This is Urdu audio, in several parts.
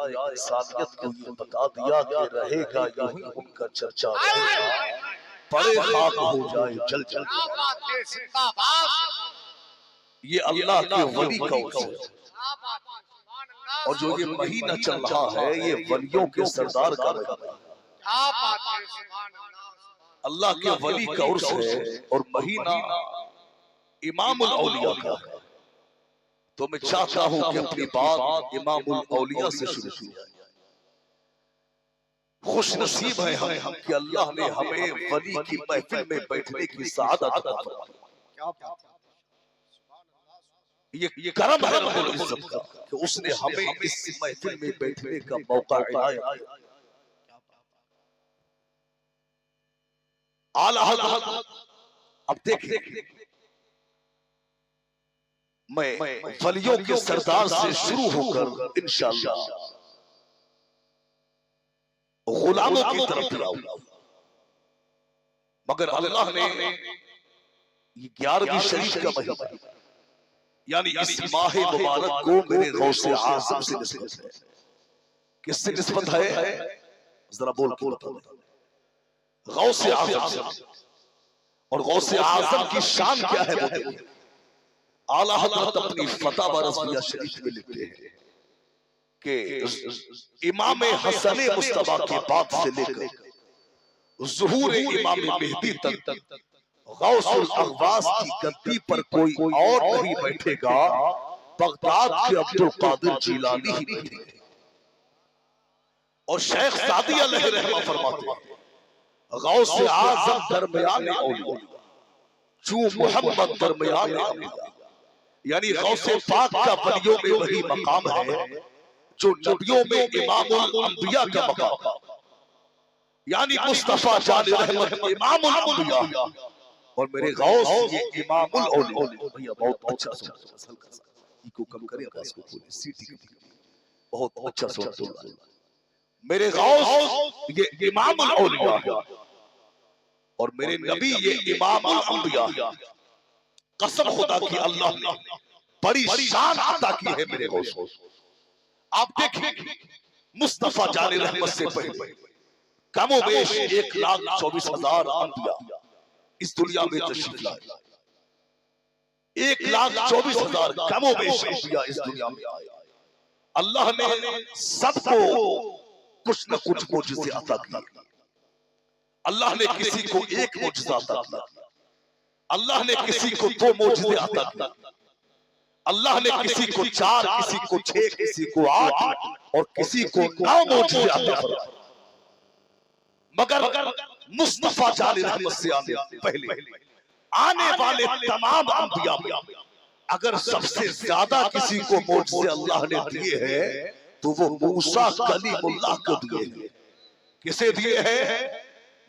انسانیت کو یہ بتا دیا کہ رہے گا یوں ہی ان کا چرچا رہے گا، پڑے خاک ہو جائے جل جل۔ یہ اللہ کے ولی کا عرص ہے، اور جو یہ مہینہ چل رہا ہے یہ ولیوں کے سردار کا مہینہ ہے، اللہ کے ولی کا عرص ہے، اور مہینہ امام الاولیاء کا ہے۔ تو میں چاہتا ہوں کہ اپنی بات امام الاولیاء سے شروع کی جائے۔ خوش نصیب ہیں ہم کہ اللہ نے ہمیں ولی کی محفل میں بیٹھنے کی سعادت عطا فرمائی۔ یہ کرم ہے رب العزت کا کہ اس نے ہمیں اس محفل میں بیٹھنے کا موقع عنایت کیا۔ اعلیٰ حضرت اب دیکھیں، میں ولیوں کے سردار سے شروع ہو کر انشاءاللہ غلاموں کی طرف جاؤں گا، مگر اللہ نے یہ 11ویں شریف کا مہینہ یعنی اس ماہ مبارک کو میرے غوث اعظم سے نسبت ہے۔ کس سے نسبت ہے؟ ذرا بول کے بتاؤ۔ غوث اعظم سے۔ اور غوث اعظم کی شان کیا ہے وہ دیکھیں۔ اعلیٰ حضرت اپنی فتح و رضویہ شریف میں لکھتے ہیں کہ امام حسن مصطفیٰ کے بعد سے لے کر ظہور امام مہدی تک غوث الاغواث کی گدی پر کوئی اور نہیں بیٹھے گا، بغداد کے عبدالقادر جیلانی ہی بیٹھیں گے۔ اور شیخ سعدی علیہ رحمہ فرماتے ہیں غوث اعظم درمیان اولیاء، چوں محمد درمیان انبیاء، یعنی غوث پاک کا ولیوں میں وہی مقام ہے جو نبیوں میں امام الانبیاء کا مقام، یعنی مصطفیٰ جان رحمت امام الانبیاء، اور میرے غوث یہ امام الاولیاء۔ بھیا بہت اچھا سوال ہے، کو کم کریں آواز کو پوری سیٹی کی، بہت اچھا سوال ہے۔ میرے غوث یہ امام الاولیاء ہے، اور میرے نبی یہ امام الانبیاء۔ قسم خدا کی اللہ نے بڑی شان عطا کی ہے میرے غوث۔ آپ دیکھیں مصطفیٰ جان رحمت سے پہلے کم و بیش 1,24,000 انبیاء اس دنیا میں تشریف لائے۔ 1,24,000 کم و بیش انبیاء اس دنیا میں آئے۔ اللہ نے سب کو کچھ نہ کچھ معجزے عطا کیے۔ اللہ نے کسی کو ایک معجزہ عطا کیا، اللہ نے کسی کو 2 معجزے عطا کیا، اللہ نے کسی کو 4، کسی کو 6، کسی کو 8 اور کسی کو 9 معجزے عطا فرمائے۔ مگر مصطفیٰ جان رحمت سے آنے پہلے آنے والے تمام انبیاء میں اگر سب سے زیادہ کسی کو معجزے اللہ نے دیے ہیں تو وہ موسیٰ کلیم اللہ کو دیے ہیں۔ کسے دیے ہیں؟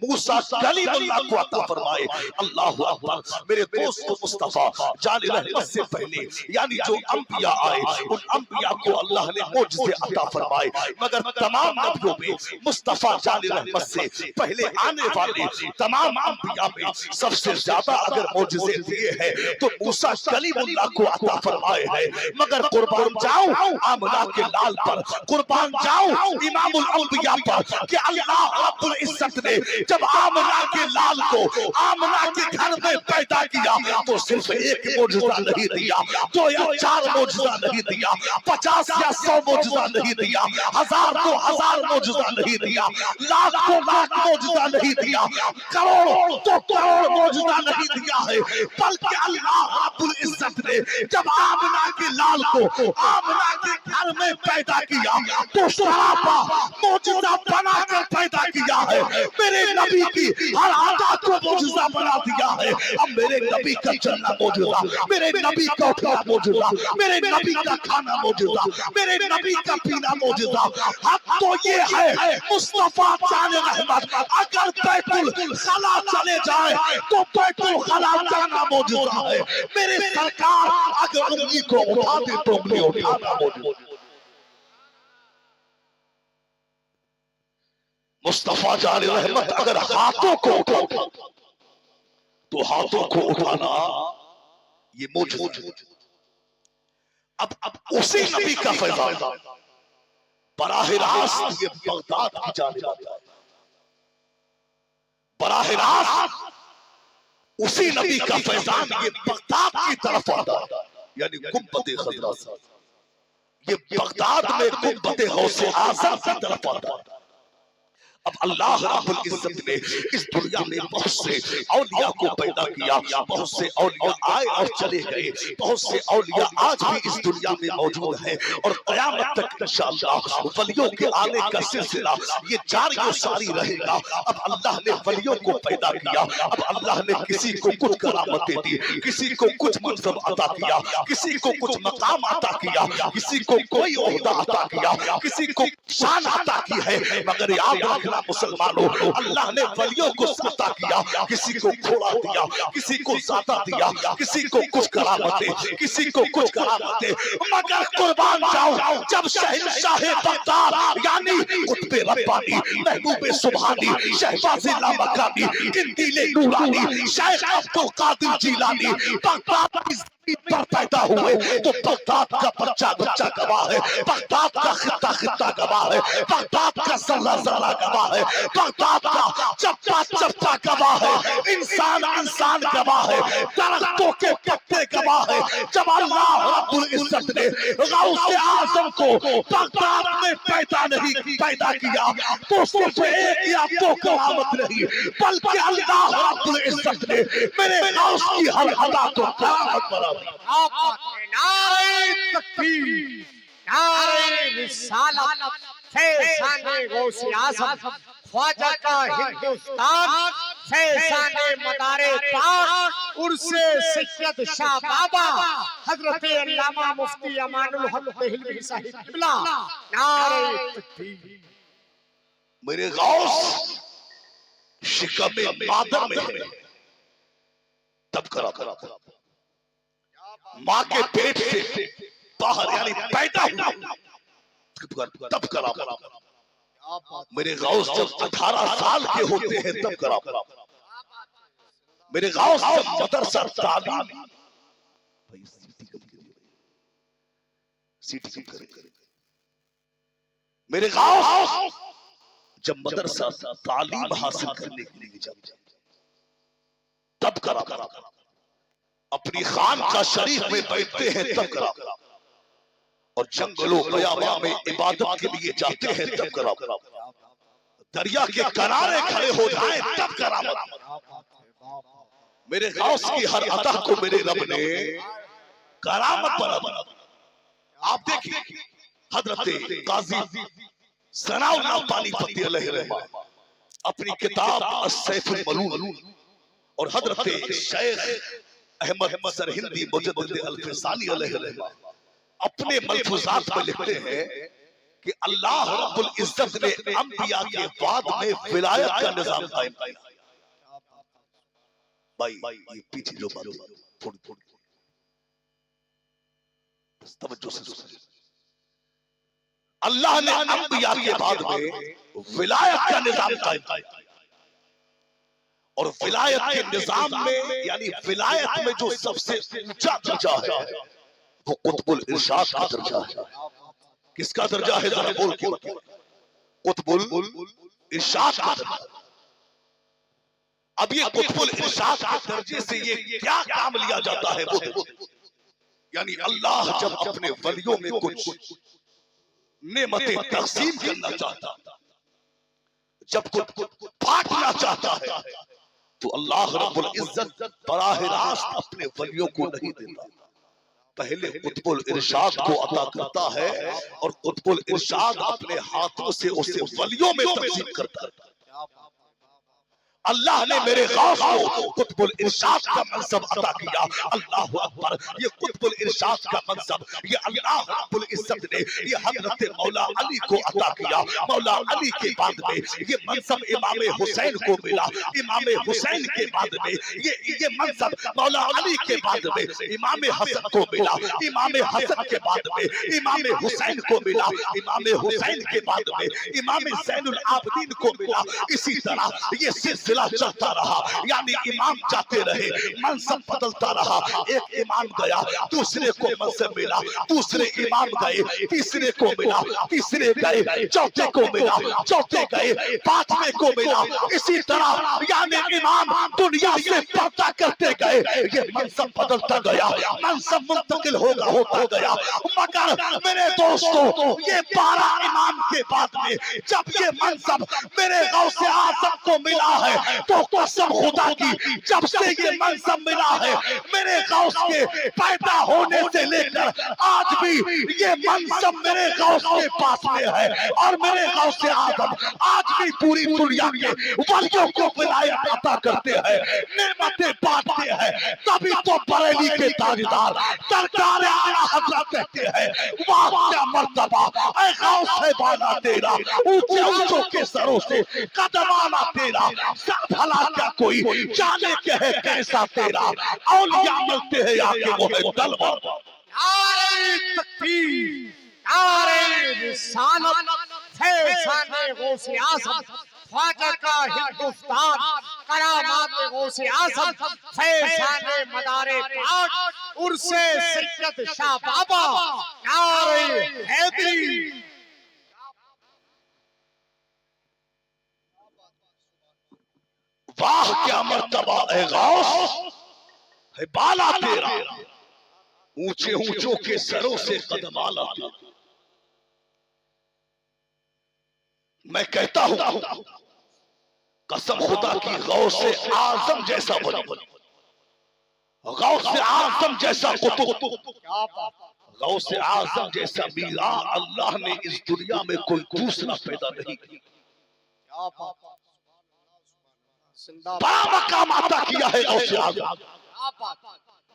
موسیٰ کلیم اللہ کو عطا فرمائے۔ اللہ اکبر۔ میرے دوست مصطفیٰ جان رحمت سے پہلے یعنی جو انبیاء آئے ان انبیاء کو اللہ نے معجزے عطا فرمائے، مگر تمام نبیوں میں مصطفیٰ جان رحمت سے پہلے آنے والے تمام انبیاء میں سب سے زیادہ اگر معجزے دیے ہیں تو موسیٰ کلیم اللہ کو عطا فرمائے ہیں۔ مگر قربان جاؤں آمنہ کے لال پر، قربان جاؤں امام الانبیاء پر کہ اللہ رب العزت نے جب آمنہ کے لال کو آمنہ کے گھر میں پیدا کیا تو صرف ایک معجزہ نہیں دیا، 2 یا 4 معجزہ نہیں دیا، 50 یا 100 معجزہ نہیں دیا، 1000 تو 1000 معجزہ نہیں دیا، لاکھ تو لاکھ معجزہ نہیں دیا، کروڑ تو کروڑ معجزہ نہیں دیا ہے، بلکہ اللہ رب العزت نے جب آمنہ کے لال کو آمنہ کے گھر میں پیدا کیا تو سراپا معجزہ بنا کر پیدا کیا ہے۔ میرے نبی کی ہر عادت کو معجزہ بنا دیا ہے۔ اب میرے نبی کا چلنا معجزہ، میرے نبی کا اٹھنا معجزہ، میرے نبی کا کھانا معجزہ، میرے نبی کا پینا معجزہ۔ حق تو یہ ہے مصطفیٰ جان رحمت اگر بیت الخلا چلے جائے تو بیت الخلا جانا معجزہ ہے۔ میرے سرکار اگر انگلی کو اٹھا دے تو انگلی اٹھانا معجزہ۔ مصطفیٰ جان رحمت اگر ہاتھوں کو اٹھا تو ہاتھوں کو اٹھانا یہ معجزہ۔ اب اسی نبی کا فیضان براہ راست یہ بغداد کی جانب آتا ہے، براہ راست اسی نبی کا فیضان یہ بغداد کی طرف آتا ہے، یعنی گنبد خضرا سے یہ بغداد میں گنبد غوث اعظم کی طرف آتا ہے۔ اب اللہ رب العزت نے اس دنیا میں بہت سے اولیاء کو پیدا کیا، بہت سے اولیاء آئے اور چلے گئے، بہت سے اولیاء آج بھی اس دنیا میں موجود ہیں، اور قیامت تک انشاءاللہ ولیوں کے آنے کا سلسلہ یہ جاری و ساری رہے گا۔ اب اللہ نے ولیوں کو پیدا کیا، اب اللہ نے کسی کو کچھ کرامتیں دی، کسی کو کچھ منصب عطا کیا، کسی کو کچھ مقام عطا کیا، کسی کو کوئی عہدہ عطا کیا، کسی کو شان عطا کی ہے، مگر یاد رکھنا مسلمانوں، اللہ نے ولیوں کو عطا کیا، کسی کو گھوڑا دیا، کسی کو زیادہ دیا، کسی کو کچھ کرامتیں، کسی کو کچھ کرامتیں، مگر قربان جاؤ جب شہنشاہ بغداد یعنی قطب ربانی، محبوب سبحانی، شہباز لامکانی، قندیل نورانی، شیخ عبدالقادر جیلانی بغداد کی پر پیدا ہوئے تو بغداد کا بچہ بچہ گواہ ہے، بغداد کا خطہ خطہ گواہ ہے، بغداد کا ذرہ ذرہ گواہ ہے، بغداد کا چپا چپا گواہ ہے، انسان انسان گواہ ہے، درختوں کے پتے گواہ ہے۔ جب اللہ رب العزت نے غوث اعظم کو بغداد میں پیدا کیا تو صرف ایک یا دو کرامت نہیں، بلکہ اللہ رب العزت نے میرے غوث کی ہر ادا کو کرامت بنا۔ نعرہ تکبیر، نعرہ رسالت، فیضان غوث اعظم، خواجہ کا ہندوستان، فیضان مدار پاک، عرس سید شاہ بابا حضرت علامہ مفتی امان الحق دہلوی صاحب قبلہ، نعرہ تکبیر۔ میرے غوث شکم مادر میں ہے، تب کرا ماں کے پیٹ سے باہر یعنی پیدا ہوا تب کرا۔ میرے غوث جب 18 سال کے ہوتے ہیں تب کرا۔ میرے غوث جب مدرسہ تعلیم میرے غوث جب مدرسہ تعلیم حاصل کرنے کے لیے جاتے تب کرا، اپنی خان کا شریف میں بیٹھتے ہیں تب کرا، اور جنگلوں بیاباں میں عبادت کے لیے جاتے ہیں تب کرا، دریا کے کنارے کھڑے ہو جائیں تب کرامت۔ میرے غوث کی ہر عطا کو میرے رب نے کرامت بنا۔ آپ دیکھیں حضرت قاضی ثناء اللہ پانی پتی علیہ الرحمہ اپنی کتاب السیف الملول اور حضرت شیخ احمد سرہندی مجدد الفسانی علیہ الرحمہ اپنے ملفوظات میں لکھتے ہیں کہ اللہ رب العزت نے انبیاء کے بعد میں ولایت کا نظام قائم کیا۔ بھائی یہ پیچھے جو بات تھوڑی توجہ سے سنیں، اللہ نے انبیاء کے بعد میں ولایت کا نظام قائم کیا، اور ولایت کے نظام میں یعنی ولایت میں جو سب سے اونچا درجہ ہے وہ قطب الارشاد کا درجہ ہے۔ کس کا درجہ ہے ذرا بول کے بتائیں؟ قطب الارشاد کا درجہ۔ اب یہ قطب الارشاد کے درجے سے یہ کیا کام لیا جاتا ہے وہ یعنی اللہ جب اپنے ولیوں میں کچھ نعمتیں تقسیم کرنا چاہتا، جب کچھ بانٹنا چاہتا ہے تو اللہ رب العزت براہ راست اپنے ولیوں کو نہیں دیتا، پہلے قطب الارشاد کو عطا کرتا ہے اور قطب الارشاد اپنے ہاتھوں سے اسے ولیوں میں تقسیم کرتا ہے۔ اللہ نے میرے غوث کو قطب الارشاد کا منصب عطا کیا۔ اللہ اکبر، یہ قطب الارشاد کا منصب یہ اللہ رب العزت نے یہ حضرت مولا علی کو عطا کیا۔ مولا علی کے بعد میں یہ منصب امام حسین کو ملا، امام حسین کے بعد میں یہ منصب مولا علی کے بعد میں امام حسن کو ملا، امام حسن کے بعد میں امام حسین کو ملا، امام حسین کے بعد میں امام زین العابدین کو ملا۔ اسی طرح یہ سلسلہ سلسلہ چلتا رہا، یعنی امام جاتے رہے، منصب بدلتا رہا، ایک امام گیا دوسرے کو منصب ملا، دوسرے امام گئے تیسرے کو ملا، تیسرے گئے چوتھے کو ملا، چوتھے گئے پانچویں کو ملا، اسی طرح یعنی امام دنیا سے پردہ کرتے گئے، یہ منصب بدلتا گیا، منصب منتقل ہوتا گیا، مگر میرے دوستو یہ 12 امام کے بعد میں جب یہ منصب میرے غوث اعظم کو ملا ہے تو قسم خدا کی جب سے یہ منصب ملا ہے میرے غوث کے پیدا ہونے سے لے کر آج بھی یہ منصب میرے غوث کے پاس میں ہے، اور میرے غوث اعظم آج بھی پوری دنیا کے ولیوں کو ولایت عطا کرتے ہیں، نعمتیں بانٹتے ہیں، تبھی تو بریلی کے تاجدار سرکار اعلیٰ حضرت کہتے ہیں واہ کیا مرتبہ اے غوث ہے بالا تیرا، اونچے اونچوں کے سروں سے قدمانا تیرا، سب بھلا کیا کوئی جانے کے ہے کیسا تیرا، اولیاء ملتے ہیں یا کہ وہ ہے دلور۔ نعرہ تکبیر، نعرہ رسالت، فیضان غوث اعظم، خواجہ کا ہندوستان، کرامات غوث اعظم، فیضان مدار پاک، عرس سید شاہ بابا، نعرہ حیدری۔ واہ کیا مرتبہ اے غوث ہے بالا تیرا، اونچے اونچوں کے سروں سے قدم آلا تیرا۔ میں کہتا ہوں قسم خدا کی غوث اعظم جیسا ولی، غوث اعظم جیسا قطب، غوث اعظم جیسا میرا اللہ نے اس دنیا میں کوئی دوسرا پیدا نہیں کیا، بڑا مقام عطا کیا ہے غوث اعظم،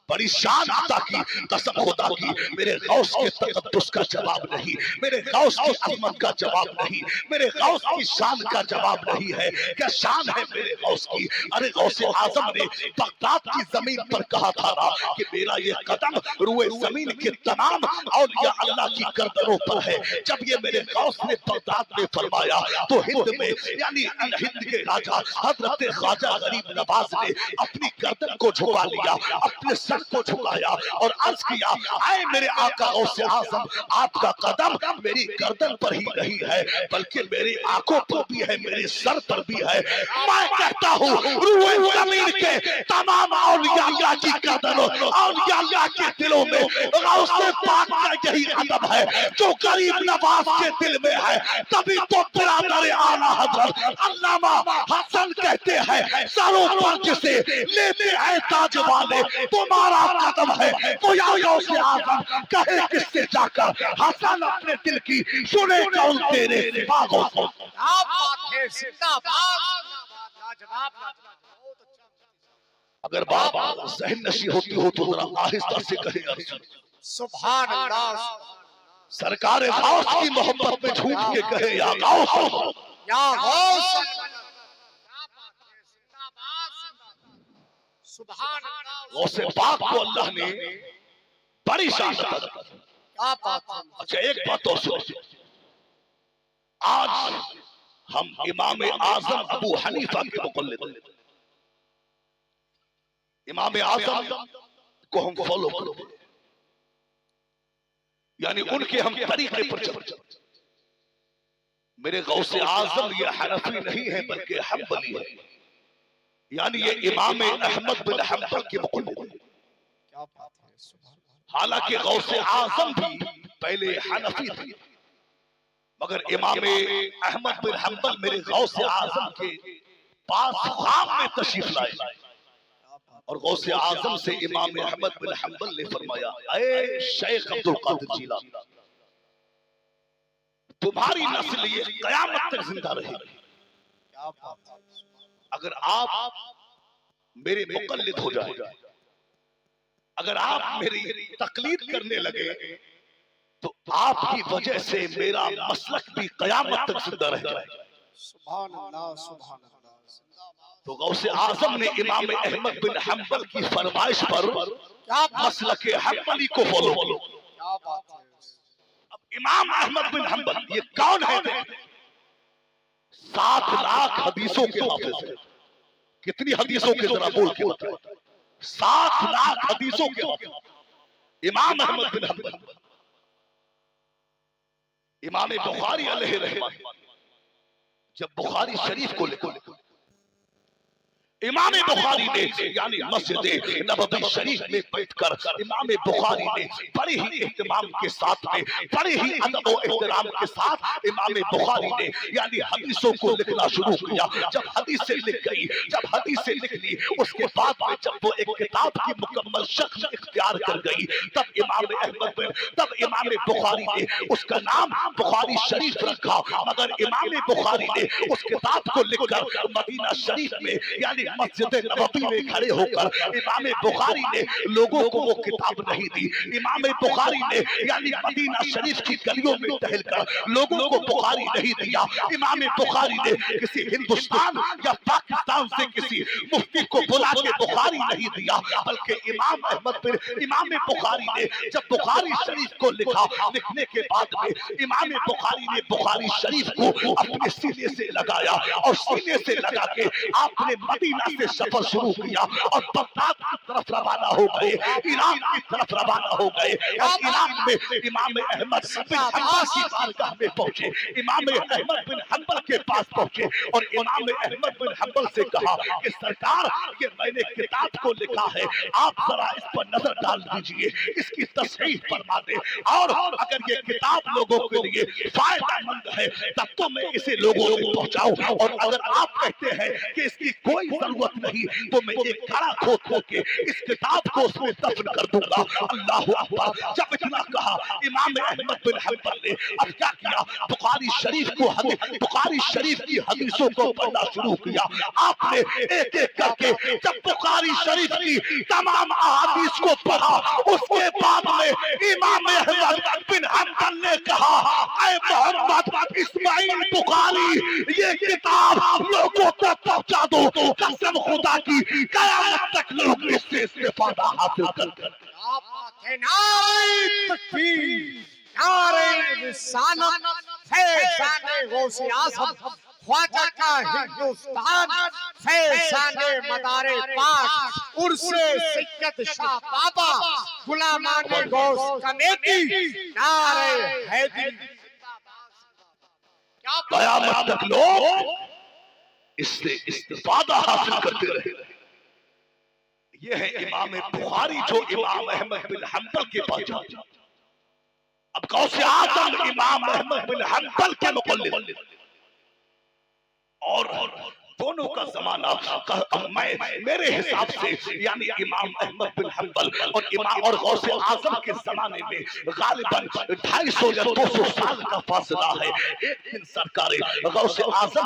بڑی شان عطا کی، قسم خدا کی میرے غوث کے تقدس کا جواب نہیں، میرے غوث کی عظمت کا جواب نہیں، میرے غوث کی شان کا جواب نہیں ہے، کیا شان ہے میرے غوث کی۔ ارے غوث اعظم نے بغداد کی زمین پر کہا تھا کہ میرا یہ قدم روئے زمین کے تمام اولیاء اللہ کی گردنوں پر ہے، جب یہ میرے غوث نے بغداد میں فرمایا تو ہند میں یعنی ہند کے راجہ حضرت خواجہ غریب نواز نے اپنی گردن کو جھکا لیا، اپنے سر کو جھکایا اور عرض کیا اے میرے آقا غوث اعظم آپ کا قدم میری گردن پر ہی نہیں ہے بلکہ میری آنکھوں پر بھی ہے، میرے سر پر بھی ہے، میں کہتا ہوں روئے زمین کے تمام اولیاء اللہ کی گردنوں، اولیاء اللہ کے دلوں میں غوث پاک کا یہی ادب ہے جو غریب نواز کے دل میں ہے، تبھی تو برادر اعلیٰ حضرت علامہ حسن کہتے ہیں سروں پر جسے لیتے ہیں تاج والے تمہارا قدم ہے، تو یا غوث اعظم کہے کس سے جا کر حسن اپنے دل کی سنے کون تیرے سوا غوث۔ کیا بات ہے، زندہ باد، لاجواب۔ اگر بات ذہن نشی ہوتی ہو تو ذرا آہستہ سے کہے ارشد سبحان اللہ، سرکار غوث کی محبت میں جھوٹ کے کہے یا غوث، یا غوث، سبحان اللہ۔ غوث پاک کو اللہ نے بڑی شان عطا کی۔ کیا بات ہے۔ اچھا ایک بات اور سن، آج ہم امام اعظم ابو حنیفہ کے مقلد ہیں، امام اعظم کو ہم فالو کرتے ہیں، یعنی ان کے ہم طریقے پر چلتے ہیں۔ میرے غوث اعظم یہ حنفی نہیں ہے بلکہ حنبلی ہے، یعنی یہ امام احمد بن حنبل کے مقلد ہیں۔ حالانکہ غوث اعظم بھی پہلے حنفی تھے، مگر امام احمد بن حنبل میرے غوث اعظم کے پاس خواب میں تشریف لائے، اور غوث اعظم سے امام احمد بن حنبل نے فرمایا اے شیخ عبد القادر جیلانی، تمہاری نسل یہ قیامت تک زندہ رہے گی، اگر آپ میرے مقلد ہو جائے، اگر آپ میری تقلید کرنے لگے تو آپ کی وجہ سے میرا مسلک بھی قیامت تک زندہ رہ جائے گا۔ سبحان اللہ، سبحان اللہ۔ تو غوث اعظم نے امام احمد بن حنبل کی فرمائش پر مسلک حنبلی کو فالو کیا۔ اب امام احمد بن حنبل یہ کون ہے؟ 7 لاکھ حدیثوں کے حافظ ہیں، کتنی حدیثوں کے ذرا بول کے بتائیں؟ 7 لاکھ حدیثوں کے امام احمد بن حنبل، امام بخاری علیہ رحمہ جب بخاری شریف کو لکھا، امام بخاری نے یعنی مسجد نبوی شریف میں بیٹھ کر امام بخاری نے بڑے ہی اہتمام کے ساتھ میں، بڑے ہی ادب و احترام کے ساتھ امام بخاری نے یعنی حدیثوں کو لکھنا شروع کیا۔ جب حدیثیں لکھ گئی، جب حدیثیں لکھ لی، اس کے بعد میں جب وہ ایک کتاب کی مکمل شکل اختیار کر گئی، تب امام بخاری نے اس کا نام بخاری شریف رکھا۔ مگر امام بخاری نے اس کتاب کو لکھ کر مدینہ شریف میں یعنی مسجد نبوی میں کھڑے ہو کر امام بخاری نے لوگوں کو وہ کتاب نہیں دی۔ امام بخاری نے یعنی مدینہ شریف کی گلیوں میں ٹہل کر لوگوں کو بخاری نہیں دیا۔ امام بخاری نے کسی ہندوستان یا پاکستان سے کسی مفتی کو بلا کے بخاری نہیں دیا، بلکہ امام بخاری نے جب بخاری شریف کو لکھا، لکھنے کے بعد میں امام بخاری نے بخاری شریف کو اپنے سینے سے لگایا، اور سینے سے لگا کے آپ نے مدینہ سے سفر شروع کیا اور بغداد کی طرف روانہ ہو گئے، عراق کی طرف روانہ ہو گئے، اور عراق میں امام احمد بن حنبل کی بارگاہ میں پہنچے، امام احمد بن حنبل کے پاس پہنچے اور امام احمد بن حنبل سے کہا کہ سرکار یہ میں نے کتاب کو لکھا ہے، آپ ذرا اس پر نظر ڈال دیجئے، اس کی تصحیح فرما دیں، اور اگر یہ کتاب لوگوں کے لیے فائدہ مند ہے تب تو میں اسے لوگوں کو پہنچاؤں، اور اگر آپ کہتے ہیں کہ اس کی کوئی ضرورت نہیں تو میں ایک کھڑا کھود کر کے اس کتاب کو اس میں دفن کر دوں گا۔ اللہ اکبر! جب اتنا کہا امام احمد بن حنبل نے اب کیا کیا، بخاری شریف کی حدیثوں کو پڑھنا شروع کیا۔ آپ نے ایک ایک کر کے جب بخاری شریف کی تمام احادیث کو پڑھا، اس کے بعد میں امام احمد بن حنبل نے کہا اے محمد اسماعیل بخاری یہ کتاب لوگوں کو پہنچا دو، قسم خدا کی قیامت تک لوگ اس سے استفادہ حاصل کر۔ نعرہ تکبیر، نعرہ رسالت، فیضان غوث اعظم خواجہ کا ہندوستان، فیضان مدار پاک، عرس سید شاہ بابا، غلامان غوث کمیٹی، نعرہ حیدری، قیامت تک لوگ اس سے استفادہ حاصل کرتے رہے۔ یہ ہے امام بخاری جو امام احمد بن حنبل کے پاس جاتا۔ اب غوث اعظم امام احمد بن حنبل کے مقلد، اور دونوں کا زمانہ میرے حساب سے یعنی امام احمد بن حنبل اور غوث اعظم کے زمانے میں غالباً 250 یا 200 سال کا فاصلہ ہے۔ ایک دن سرکار غوث اعظم